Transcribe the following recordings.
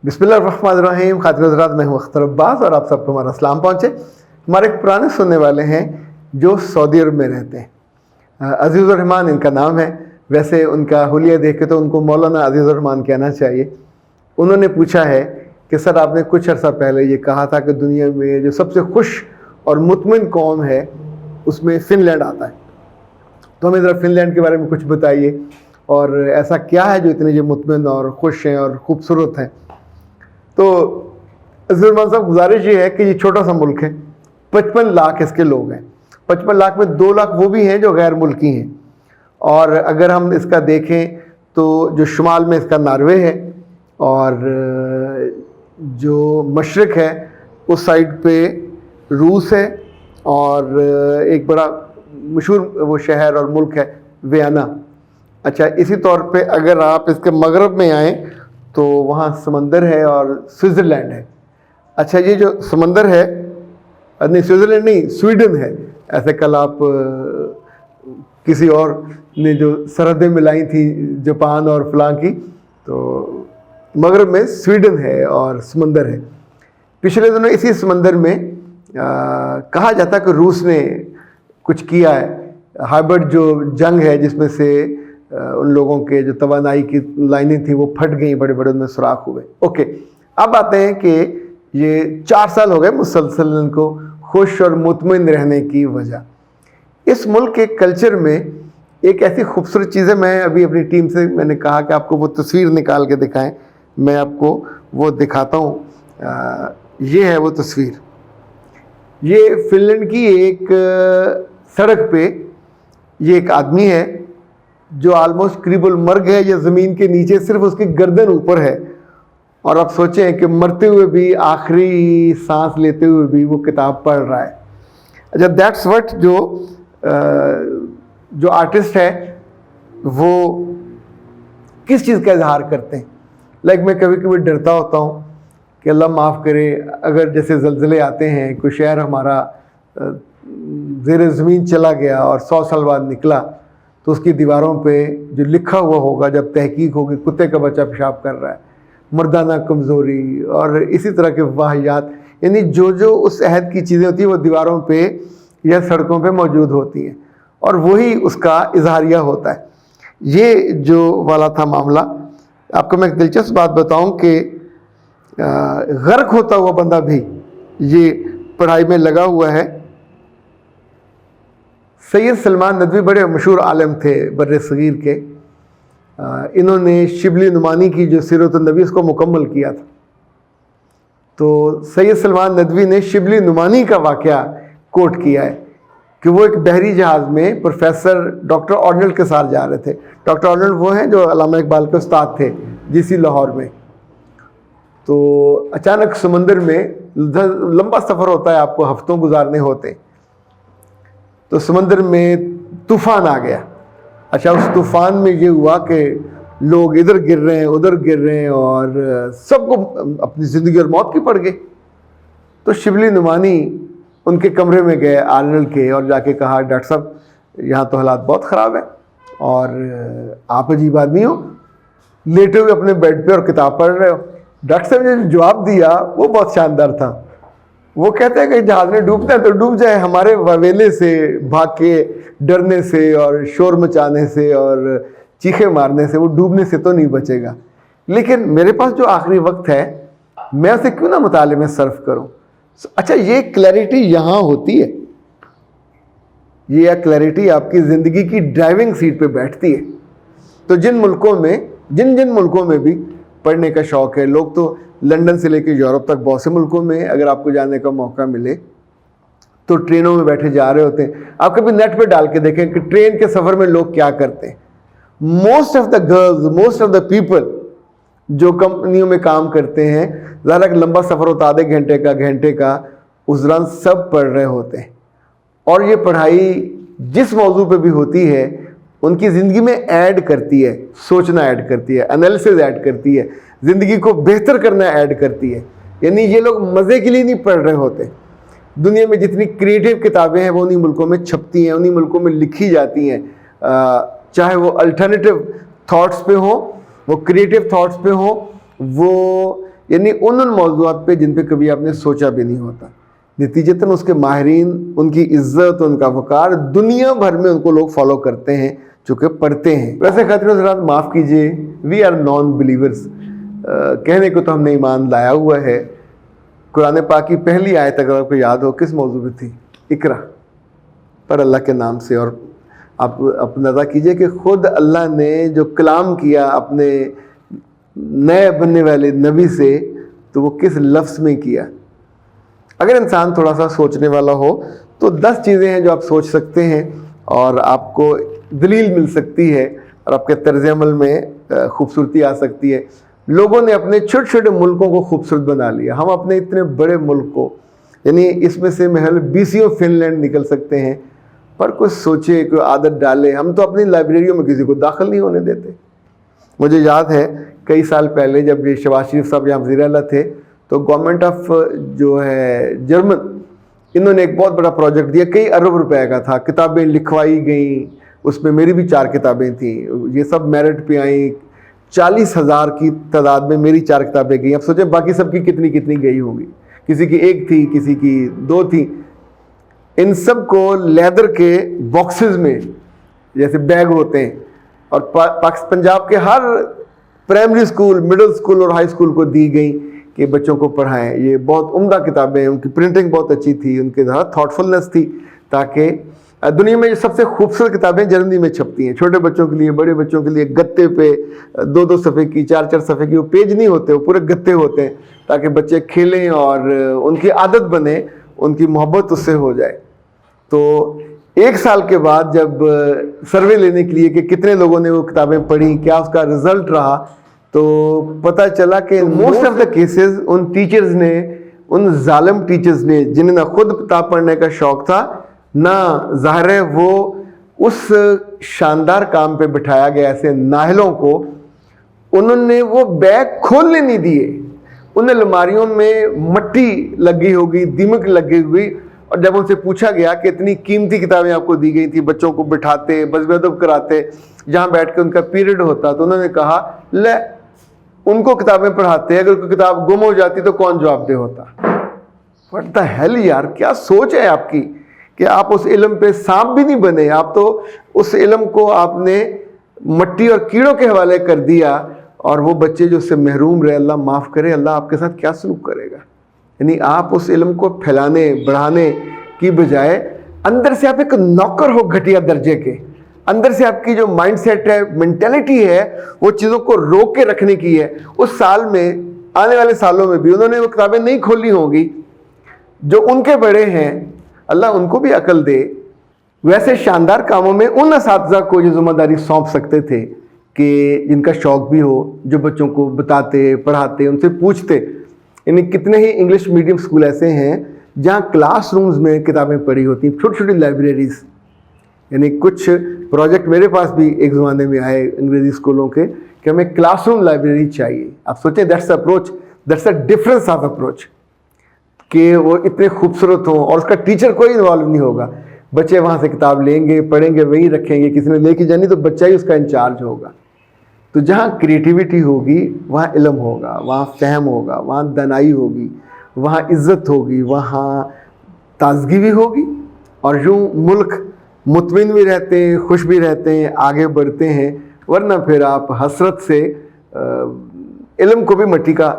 بسم اللہ الرحمن الرحیم. خاطر حضرات، میں ہوں اختر عباس اور آپ سب کو ہمارا سلام پہنچے. ہمارے ایک پرانے سننے والے ہیں جو سعودی عرب میں رہتے ہیں. عزیز الرحمان ان کا نام ہے. ویسے ان کا حلیہ دیکھ کے تو ان کو مولانا عزیز الرحمان کہنا چاہیے. انہوں نے پوچھا ہے کہ سر آپ نے کچھ عرصہ پہلے یہ کہا تھا کہ دنیا میں جو سب سے خوش اور مطمئن قوم ہے اس میں فن لینڈ آتا ہے. تو ہمیں ذرا فن لینڈ کے بارے میں کچھ بتائیے، اور ایسا کیا ہے جو اتنے جو مطمئن اور خوش ہیں اور خوبصورت ہیں. تو عزیز الرحمان صاحب، گزارش یہ ہے کہ یہ چھوٹا سا ملک ہے، 55 لاکھ اس کے لوگ ہیں. 55 لاکھ میں 2 لاکھ وہ بھی ہیں جو غیر ملکی ہیں. اور اگر ہم اس کا دیکھیں تو جو شمال میں اس کا ناروے ہے، اور جو مشرق ہے اس سائڈ پہ روس ہے، اور ایک بڑا مشہور وہ شہر اور ملک ہے ویانا. اچھا، اسی طور پہ اگر آپ اس کے مغرب میں آئیں تو وہاں سمندر ہے اور سوئٹزرلینڈ ہے. اچھا، یہ جو سمندر ہے، نہیں سوئٹزرلینڈ نہیں، سویڈن ہے. ایسے کل آپ کسی اور نے جو سرحدیں ملائی تھیں جاپان اور فلاں کی، تو مغرب میں سویڈن ہے اور سمندر ہے. پچھلے دنوں اسی سمندر میں کہا جاتا کہ روس نے کچھ کیا ہے. ہائبرڈ جو جنگ ہے جس میں سے ان لوگوں کے جو توانائی کی لائنیں تھیں وہ پھٹ گئیں، بڑے بڑے ان میں سوراخ ہوئے. اوکے، اب آتے ہیں کہ یہ 4 سال ہو گئے مسلسل ان کو خوش اور مطمئن رہنے کی وجہ. اس ملک کے کلچر میں ایک ایسی خوبصورت چیز ہے. میں ابھی اپنی ٹیم سے میں نے کہا کہ آپ کو وہ تصویر نکال کے دکھائیں. میں آپ کو وہ دکھاتا ہوں. یہ ہے وہ تصویر. یہ فن لینڈ کی ایک سڑک پہ یہ ایک آدمی ہے جو آلموسٹ قریب المرگ ہے، یا زمین کے نیچے صرف اس کی گردن اوپر ہے. اور آپ سوچیں کہ مرتے ہوئے بھی، آخری سانس لیتے ہوئے بھی وہ کتاب پڑھ رہا ہے. اچھا، دیٹس وٹ جو آرٹسٹ ہے وہ کس چیز کا اظہار کرتے ہیں. لائک میں کبھی کبھی ڈرتا ہوتا ہوں کہ اللہ معاف کرے، اگر جیسے زلزلے آتے ہیں، کوئی شہر ہمارا زیر زمین چلا گیا اور 100 سال بعد نکلا، تو اس کی دیواروں پہ جو لکھا ہوا ہوگا جب تحقیق ہوگی، کتے کا بچہ پیشاب کر رہا ہے، مردانہ کمزوری اور اسی طرح کے واحیات، یعنی جو اس عہد کی چیزیں ہوتی ہیں وہ دیواروں پہ یا سڑکوں پہ موجود ہوتی ہیں، اور وہی اس کا اظہاریہ ہوتا ہے. یہ جو والا تھا معاملہ. آپ کو میں ایک دلچسپ بات بتاؤں کہ غرق ہوتا ہوا بندہ بھی یہ پڑھائی میں لگا ہوا ہے. سید سلمان ندوی بڑے مشہور عالم تھے بر صغیر کے. انہوں نے شبلی نعمانی کی جو سیرت النبی اس کو مکمل کیا تھا. تو سید سلمان ندوی نے شبلی نعمانی کا واقعہ کوٹ کیا ہے کہ وہ ایک بحری جہاز میں پروفیسر ڈاکٹر آرنلڈ کے ساتھ جا رہے تھے. ڈاکٹر آرنلڈ وہ ہیں جو علامہ اقبال کے استاد تھے جی لاہور میں. تو اچانک سمندر میں لمبا سفر ہوتا ہے، آپ کو ہفتوں گزارنے ہوتے ہیں. تو سمندر میں طوفان آ گیا. اچھا، اس طوفان میں یہ ہوا کہ لوگ ادھر گر رہے ہیں، ادھر گر رہے ہیں، اور سب کو اپنی زندگی اور موت کی پڑ گئی. تو شبلی نعمانی ان کے کمرے میں گئے آرنلڈ کے، اور جا کے کہا ڈاکٹر صاحب یہاں تو حالات بہت خراب ہیں، اور آپ عجیب آدمی ہو، لیٹے ہوئے اپنے بیڈ پہ اور کتاب پڑھ رہے ہو. ڈاکٹر صاحب نے جو جواب دیا وہ بہت شاندار تھا. وہ کہتے ہیں کہ جہاز میں ڈوبتا ہے تو ڈوب جائے، ہمارے وویلے سے، بھاگ کے ڈرنے سے اور شور مچانے سے اور چیخے مارنے سے وہ ڈوبنے سے تو نہیں بچے گا. لیکن میرے پاس جو آخری وقت ہے میں اسے کیوں نہ مطالعے میں صرف کروں. اچھا، یہ کلیئرٹی یہاں ہوتی ہے. یہ کلیئرٹی آپ کی زندگی کی ڈرائیونگ سیٹ پہ بیٹھتی ہے. تو جن ملکوں میں بھی پڑھنے کا شوق ہے، لوگ تو لندن سے لے کے یورپ تک بہت سے ملکوں میں اگر آپ کو جانے کا موقع ملے تو ٹرینوں میں بیٹھے جا رہے ہوتے ہیں. آپ کبھی نیٹ پہ ڈال کے دیکھیں کہ ٹرین کے سفر میں لوگ کیا کرتے ہیں. Most of the girls, most of the people جو کمپنیوں میں کام کرتے ہیں، ذرا ایک لمبا سفر ہوتا آدھے گھنٹے کا، اس دوران سب پڑھ رہے ہوتے ہیں. اور یہ پڑھائی جس موضوع پہ بھی ہوتی ہے ان کی زندگی میں ایڈ کرتی ہے، سوچنا ایڈ کرتی ہے، انالیسز ایڈ کرتی ہے، زندگی کو بہتر کرنا ایڈ کرتی ہے. یعنی یہ لوگ مزے کے لیے نہیں پڑھ رہے ہوتے. دنیا میں جتنی کریٹیو کتابیں ہیں وہ انہی ملکوں میں چھپتی ہیں، انہی ملکوں میں لکھی جاتی ہیں، چاہے وہ الٹرنیٹیو تھاٹس پہ ہوں، وہ کریٹیو تھاٹس پہ ہوں، وہ یعنی ان موضوعات پہ جن پہ کبھی آپ نے سوچا بھی نہیں ہوتا. نتیجتاً اس کے ماہرین، ان کی عزت، ان کا وقار دنیا بھر میں ان کو لوگ فالو کرتے ہیں چونکہ پڑھتے ہیں. ویسے خاطر حضرات معاف کیجئے، وی آر نان بلیورز. کہنے کو تو ہم نے ایمان لایا ہوا ہے. قرآن پاک کی پہلی آیت اگر آپ کو یاد ہو کس موضوع پہ تھی؟ اقرا، پر اللہ کے نام سے. اور آپ اندازہ کیجئے کہ خود اللہ نے جو کلام کیا اپنے نئے بننے والے نبی سے تو وہ کس لفظ میں کیا. اگر انسان تھوڑا سا سوچنے والا ہو تو 10 چیزیں ہیں جو آپ سوچ سکتے ہیں اور آپ کو دلیل مل سکتی ہے اور آپ کے طرز عمل میں خوبصورتی آ سکتی ہے. لوگوں نے اپنے چھوٹے چھوٹے ملکوں کو خوبصورت بنا لیا. ہم اپنے اتنے بڑے ملک کو، یعنی اس میں سے محل BCO فن لینڈ نکل سکتے ہیں، پر کوئی سوچے، کوئی عادت ڈالے. ہم تو اپنی لائبریریوں میں کسی کو داخل نہیں ہونے دیتے. مجھے یاد ہے کئی سال پہلے جب یہ شہباز شریف صاحب یہاں وزیر اعلیٰ تھے تو گورنمنٹ آف جو ہے جرمن، انہوں نے ایک بہت بڑا پروجیکٹ دیا، کئی ارب روپے کا تھا. کتابیں لکھوائی گئیں، اس میں میری بھی 4 کتابیں تھیں. یہ سب میرٹ پہ آئیں. 40,000 کی تعداد میں میری 4 کتابیں گئیں. اب سوچیں باقی سب کی کتنی کتنی گئی ہوں گی. کسی کی 1 تھی، کسی کی 2 تھی. ان سب کو لیدر کے باکسز میں جیسے بیگ ہوتے ہیں اور پنجاب کے ہر پرائمری اسکول، مڈل اسکول اور ہائی اسکول کو دی گئیں کہ بچوں کو پڑھائیں. یہ بہت عمدہ کتابیں ہیں، ان کی پرنٹنگ بہت اچھی تھی، ان کے ذرا تھاٹفلنس تھی، تاکہ دنیا میں یہ سب سے خوبصورت کتابیں جرمنی میں چھپتی ہیں. چھوٹے بچوں کے لیے، بڑے بچوں کے لیے گتے پہ 2-2 صفحے کی، 4-4 صفحے کی. وہ پیج نہیں ہوتے، وہ پورے گتے ہوتے ہیں تاکہ بچے کھیلیں اور ان کی عادت بنے، ان کی محبت اس سے ہو جائے. تو 1 سال کے بعد جب سروے لینے کے لیے کہ کتنے لوگوں نے وہ کتابیں پڑھی، کیا اس کا رزلٹ رہا، تو پتہ چلا کہ most of the cases in teachers نے، ان ظالم ٹیچرز نے جنہیں نہ خود کتاب پڑھنے کا شوق تھا، نہ ظاہر ہے وہ اس شاندار کام پہ بٹھایا گیا ایسے نااہلوں کو، انہوں نے وہ بیگ کھولنے نہیں دیے. ان الماریوں میں مٹی لگی ہوگی، دیمک لگی ہوئی. اور جب ان سے پوچھا گیا کہ اتنی قیمتی کتابیں آپ کو دی گئی تھی، بچوں کو بٹھاتے، بزم ادب کراتے، جہاں بیٹھ کے ان کا پیریڈ ہوتا، تو انہوں نے کہا لے ان کو کتابیں پڑھاتے، اگر کوئی کتاب گم ہو جاتی تو کون جواب دہ ہوتا. واٹ دا ہیل یار، کیا سوچ ہے آپ کی کہ آپ اس علم پہ سانپ بھی نہیں بنے. آپ تو اس علم کو آپ نے مٹی اور کیڑوں کے حوالے کر دیا، اور وہ بچے جو اس سے محروم رہے، اللہ معاف کرے، اللہ آپ کے ساتھ کیا سلوک کرے گا. یعنی آپ اس علم کو پھیلانے بڑھانے کی بجائے اندر سے آپ ایک نوکر ہو گھٹیا درجے کے. اندر سے آپ کی جو مائنڈ سیٹ ہے، مینٹیلٹی ہے، وہ چیزوں کو روک کے رکھنے کی ہے. اس سال میں، آنے والے سالوں میں بھی انہوں نے وہ کتابیں نہیں کھولی ہوں گی. جو ان کے بڑے ہیں، اللہ ان کو بھی عقل دے. ویسے شاندار کاموں میں ان اساتذہ کو جو ذمہ داری سونپ سکتے تھے کہ جن کا شوق بھی ہو، جو بچوں کو بتاتے، پڑھاتے، ان سے پوچھتے. یعنی کتنے ہی انگلش میڈیم اسکول ایسے ہیں جہاں کلاس رومز میں کتابیں پڑھی ہوتی ہیں، چھوٹی چھوٹی لائبریریز. یعنی کچھ پروجیکٹ میرے پاس بھی ایک زمانے میں آئے انگریزی اسکولوں کے کہ ہمیں کلاس روم لائبریری چاہیے. آپ سوچیں that's approach, that's a difference of approach, کہ وہ اتنے خوبصورت ہوں اور اس کا ٹیچر کوئی انوالو نہیں ہوگا. بچے وہاں سے کتاب لیں گے، پڑھیں گے، وہیں رکھیں گے. کسی نے لے کے جانی تو بچہ ہی اس کا انچارج ہوگا. تو جہاں کریٹیوٹی ہوگی وہاں علم ہوگا، وہاں فہم ہوگا، وہاں دانائی ہوگی، وہاں عزت ہوگی، وہاں تازگی بھی ہوگی، اور یوں ملک مطمئن بھی رہتے ہیں، خوش بھی رہتے ہیں، آگے بڑھتے ہیں. ورنہ پھر آپ حسرت سے علم کو بھی مٹی کا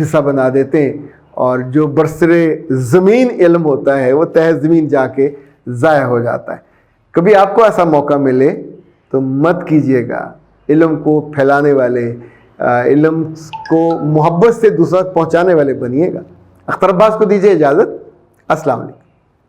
حصہ بنا دیتے ہیں، اور جو برسرے زمین علم ہوتا ہے وہ تہ زمین جا کے ضائع ہو جاتا ہے. کبھی آپ کو ایسا موقع ملے تو مت کیجیے گا. علم کو پھیلانے والے، علم کو محبت سے دوسرا پہنچانے والے بنیے گا. اختر عباس کو دیجیے اجازت. السلام علیکم.